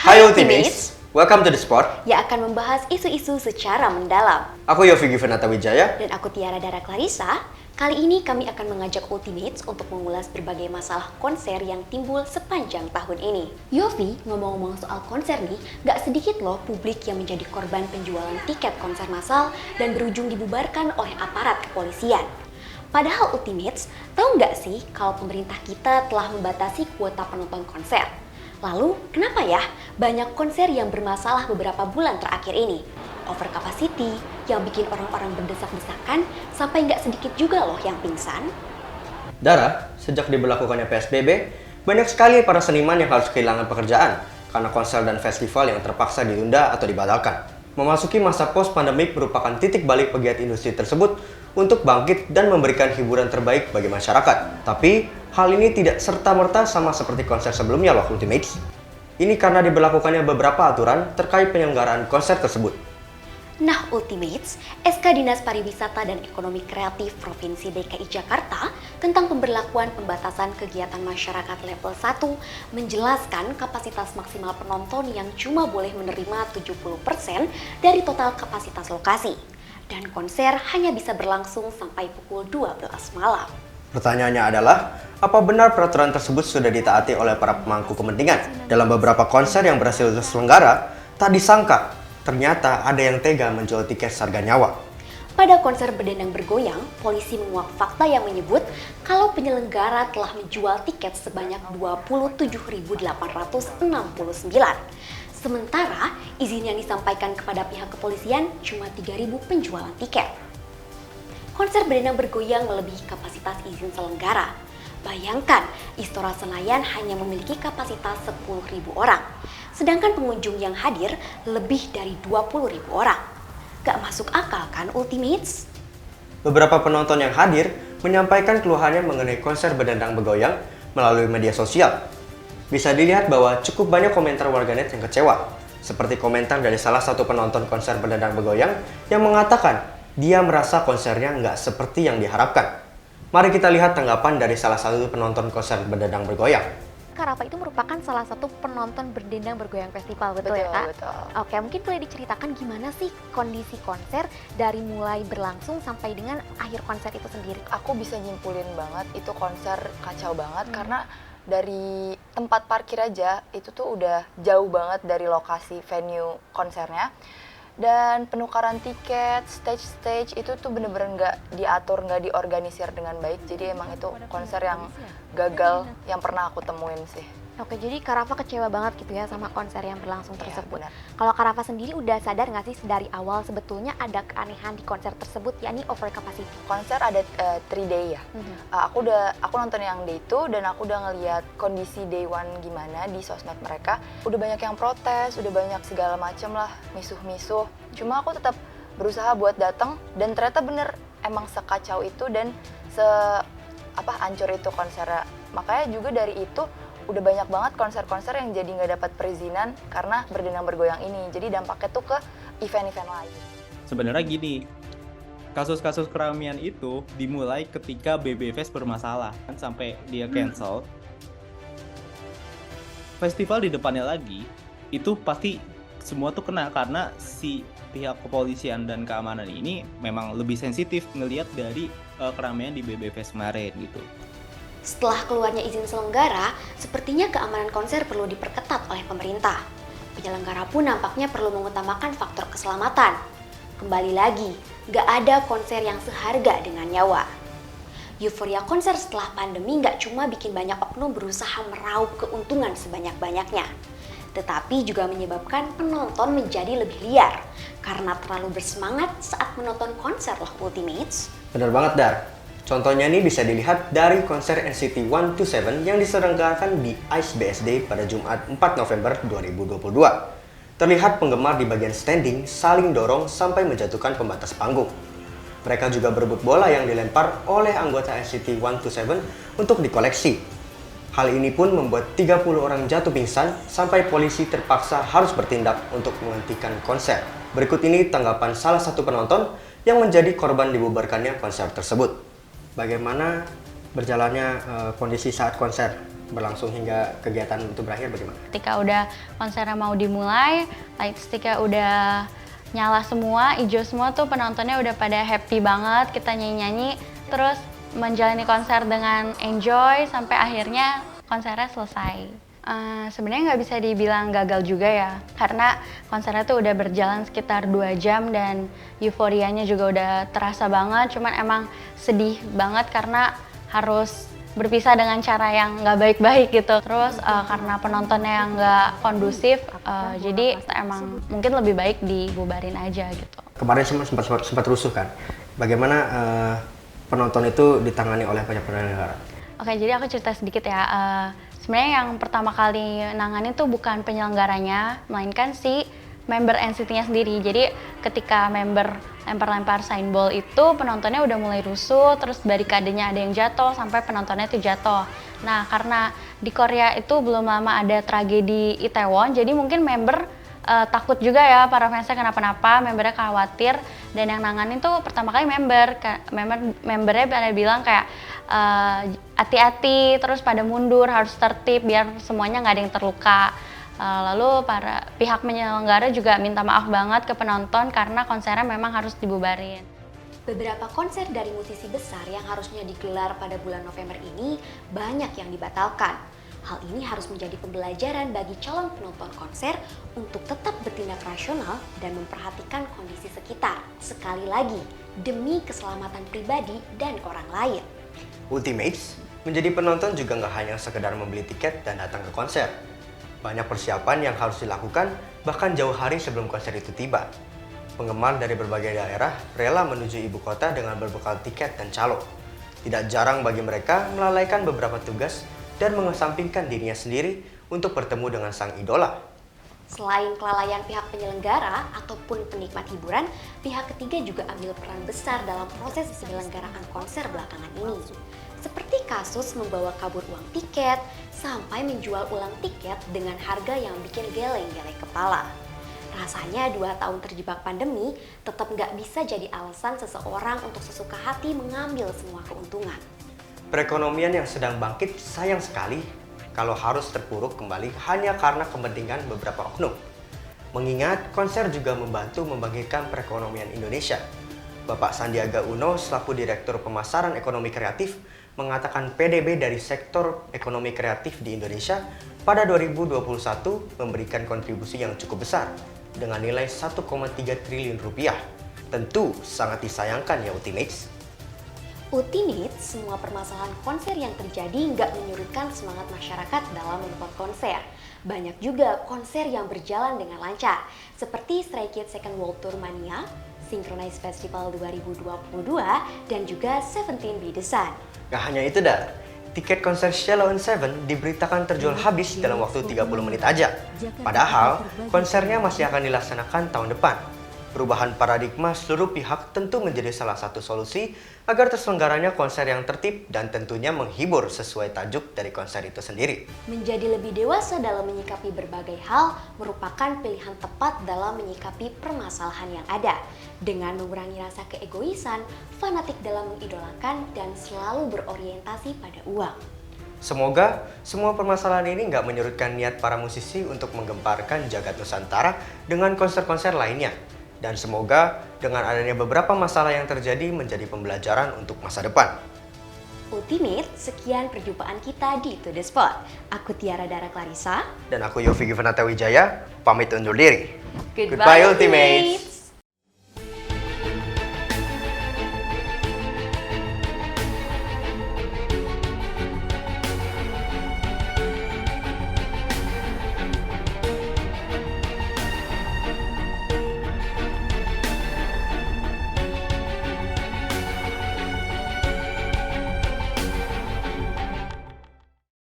Hai Ultimates, welcome to the spot yang akan membahas isu-isu secara mendalam. Aku Yofi Givenata Wijaya. Dan aku Tiara Dara Clarissa. Kali ini kami akan mengajak Ultimates untuk mengulas berbagai masalah konser yang timbul sepanjang tahun ini. Yofi, ngomong-ngomong soal konser nih, gak sedikit loh publik yang menjadi korban penjualan tiket konser massal dan berujung dibubarkan oleh aparat kepolisian. Padahal Ultimates, tahu nggak sih kalau pemerintah kita telah membatasi kuota penonton konser? Lalu, kenapa ya banyak konser yang bermasalah beberapa bulan terakhir ini? Over capacity yang bikin orang-orang berdesak-desakan sampai nggak sedikit juga loh yang pingsan. Dara, sejak diberlakukannya PSBB, banyak sekali para seniman yang harus kehilangan pekerjaan karena konser dan festival yang terpaksa ditunda atau dibatalkan. Memasuki masa post-pandemik merupakan titik balik pegiat industri tersebut untuk bangkit dan memberikan hiburan terbaik bagi masyarakat. Tapi, hal ini tidak serta-merta sama seperti konser sebelumnya loh Ultimates. Ini karena diberlakukannya beberapa aturan terkait penyelenggaraan konser tersebut. Nah Ultimates, SK Dinas Pariwisata dan Ekonomi Kreatif Provinsi DKI Jakarta tentang pemberlakuan pembatasan kegiatan masyarakat level 1 menjelaskan kapasitas maksimal penonton yang cuma boleh menerima 70% dari total kapasitas lokasi. Dan konser hanya bisa berlangsung sampai pukul 12 malam. Pertanyaannya adalah, apa benar peraturan tersebut sudah ditaati oleh para pemangku kepentingan? Dalam beberapa konser yang berhasil terselenggara, tak disangka ternyata ada yang tega menjual tiket seharga nyawa. Pada konser Berdendang Bergoyang, polisi menguak fakta yang menyebut kalau penyelenggara telah menjual tiket sebanyak 27.869. Sementara izin yang disampaikan kepada pihak kepolisian cuma 3.000 penjualan tiket. Konser Berdendang Bergoyang melebihi kapasitas izin selenggara. Bayangkan, Istora Senayan hanya memiliki kapasitas 10.000 orang. Sedangkan pengunjung yang hadir lebih dari 20.000 orang. Gak masuk akal kan Ultimates? Beberapa penonton yang hadir menyampaikan keluhannya mengenai konser Berdendang Bergoyang melalui media sosial. Bisa dilihat bahwa cukup banyak komentar warganet yang kecewa. Seperti komentar dari salah satu penonton konser Berdendang Bergoyang yang mengatakan dia merasa konsernya nggak seperti yang diharapkan. Mari kita lihat tanggapan dari salah satu penonton konser Berdendang Bergoyang. Kak Rafa itu merupakan salah satu penonton Berdendang Bergoyang Festival, betul ya Kak? Betul. Oke, mungkin boleh diceritakan gimana sih kondisi konser dari mulai berlangsung sampai dengan akhir konser itu sendiri? Aku bisa nyimpulin banget itu konser kacau banget karena dari tempat parkir aja itu tuh udah jauh banget dari lokasi venue konsernya. Dan penukaran tiket, stage itu tuh bener-bener nggak diatur, nggak diorganisir dengan baik. Jadi emang itu konser yang gagal yang pernah aku temuin sih. Oke, jadi Kak Rafa kecewa banget gitu ya sama konser yang berlangsung tersebut. Benar. Kalau Kak Rafa sendiri udah sadar nggak sih dari awal sebetulnya ada keanehan di konser tersebut, yakni over capacity? Konser ada 3 day ya. Aku nonton yang day 2 dan aku udah ngeliat kondisi day 1 gimana di sosmed mereka. Udah banyak yang protes, udah banyak segala macem lah, misuh-misuh. Cuma aku tetap berusaha buat datang dan ternyata bener emang sekacau itu dan hancur itu konsernya. Makanya juga dari itu udah banyak banget konser-konser yang jadi nggak dapat perizinan karena Berdendang Bergoyang ini. Jadi dampaknya tuh ke event-event lain. Sebenarnya gini, kasus-kasus keramaian itu dimulai ketika BB Fest bermasalah kan sampai dia cancel. Festival di depannya lagi itu pasti semua tuh kena karena si pihak kepolisian dan keamanan ini memang lebih sensitif ngelihat dari keramaian di BB Fest kemarin gitu. Setelah keluarnya izin selenggara, sepertinya keamanan konser perlu diperketat oleh pemerintah. Penyelenggara pun nampaknya perlu mengutamakan faktor keselamatan. Kembali lagi, gak ada konser yang seharga dengan nyawa. Euforia konser setelah pandemi gak cuma bikin banyak oknum berusaha meraup keuntungan sebanyak-banyaknya, tetapi juga menyebabkan penonton menjadi lebih liar karena terlalu bersemangat saat menonton konser loh Ultimates. Benar banget Dar. Contohnya ini bisa dilihat dari konser NCT 127 yang diselenggarakan di ICE BSD pada Jumat 4 November 2022. Terlihat penggemar di bagian standing saling dorong sampai menjatuhkan pembatas panggung. Mereka juga berebut bola yang dilempar oleh anggota NCT 127 untuk dikoleksi. Hal ini pun membuat 30 orang jatuh pingsan sampai polisi terpaksa harus bertindak untuk menghentikan konser. Berikut ini tanggapan salah satu penonton yang menjadi korban dibubarkannya konser tersebut. Bagaimana berjalannya kondisi saat konser? berlangsung hingga kegiatan itu berakhir bagaimana? Ketika udah konsernya mau dimulai, lightstick-nya udah nyala semua, hijau semua tuh penontonnya udah pada happy banget, kita nyanyi-nyanyi, terus menjalani konser dengan enjoy sampai akhirnya konsernya selesai. Sebenarnya nggak bisa dibilang gagal juga ya, karena konsernya tuh udah berjalan sekitar 2 jam dan euforianya juga udah terasa banget, cuman emang sedih banget karena harus berpisah dengan cara yang nggak baik-baik gitu. Terus karena penontonnya yang nggak kondusif, jadi emang mungkin lebih baik dibubarin aja gitu. Kemarin sempat rusuh kan? Bagaimana penonton itu ditangani oleh banyak penyelenggara? Oke, jadi aku cerita sedikit ya. Sebenarnya yang pertama kali nanganin tuh bukan penyelenggaranya, melainkan si member NCT-nya sendiri. Jadi ketika member lempar-lempar signball itu penontonnya udah mulai rusuh, terus barikadenya ada yang jatuh sampai penontonnya itu jatuh. Nah, karena di Korea itu belum lama ada tragedi Itaewon, jadi mungkin member takut juga ya para fansnya kenapa-napa, membernya khawatir, dan yang nanganin tuh pertama kali membernya pada bilang kayak hati-hati, terus pada mundur, harus tertib biar semuanya nggak ada yang terluka. Lalu para pihak penyelenggara juga minta maaf banget ke penonton karena konsernya memang harus dibubarin. Beberapa konser dari musisi besar yang harusnya digelar pada bulan November ini banyak yang dibatalkan. Hal ini harus menjadi pembelajaran bagi calon penonton konser untuk tetap bertindak rasional dan memperhatikan kondisi sekitar. Sekali lagi, demi keselamatan pribadi dan orang lain. Ultimates menjadi penonton juga nggak hanya sekedar membeli tiket dan datang ke konser. Banyak persiapan yang harus dilakukan bahkan jauh hari sebelum konser itu tiba. Penggemar dari berbagai daerah rela menuju ibu kota dengan berbekal tiket dan calo. Tidak jarang bagi mereka melalaikan beberapa tugas dan mengesampingkan dirinya sendiri untuk bertemu dengan sang idola. Selain kelalaian pihak penyelenggara ataupun penikmat hiburan, pihak ketiga juga ambil peran besar dalam proses penyelenggaraan konser belakangan ini. Seperti kasus membawa kabur uang tiket, sampai menjual ulang tiket dengan harga yang bikin geleng-geleng kepala. Rasanya 2 tahun terjebak pandemi tetap nggak bisa jadi alasan seseorang untuk sesuka hati mengambil semua keuntungan. Perekonomian yang sedang bangkit sayang sekali kalau harus terpuruk kembali hanya karena kepentingan beberapa oknum. Mengingat konser juga membantu membangkitkan perekonomian Indonesia. Bapak Sandiaga Uno selaku Direktur Pemasaran Ekonomi Kreatif mengatakan PDB dari sektor ekonomi kreatif di Indonesia pada 2021 memberikan kontribusi yang cukup besar dengan nilai 1,3 triliun rupiah. Tentu sangat disayangkan ya Ultimates. Ultimates, semua permasalahan konser yang terjadi nggak menyurutkan semangat masyarakat dalam menonton konser. Banyak juga konser yang berjalan dengan lancar, seperti Stray Kids Second World Tour Mania, Synchronize Festival 2022, dan juga Seventeen Be The Sun. Gak hanya itu dah, tiket konser Sheila on 7 diberitakan terjual habis dalam waktu 30 menit aja. Padahal, konsernya masih akan dilaksanakan tahun depan. Perubahan paradigma seluruh pihak tentu menjadi salah satu solusi agar terselenggaranya konser yang tertib dan tentunya menghibur sesuai tajuk dari konser itu sendiri. Menjadi lebih dewasa dalam menyikapi berbagai hal merupakan pilihan tepat dalam menyikapi permasalahan yang ada. Dengan mengurangi rasa keegoisan, fanatik dalam mengidolakan, dan selalu berorientasi pada uang. Semoga semua permasalahan ini nggak menyurutkan niat para musisi untuk menggemparkan jagat Nusantara dengan konser-konser lainnya. Dan semoga dengan adanya beberapa masalah yang terjadi menjadi pembelajaran untuk masa depan. Ultimate, sekian perjumpaan kita di To The Spot. Aku Tiara Dara Clarissa. Dan aku Yofi Givanata Wijaya, pamit undur diri. Goodbye, Ultimates!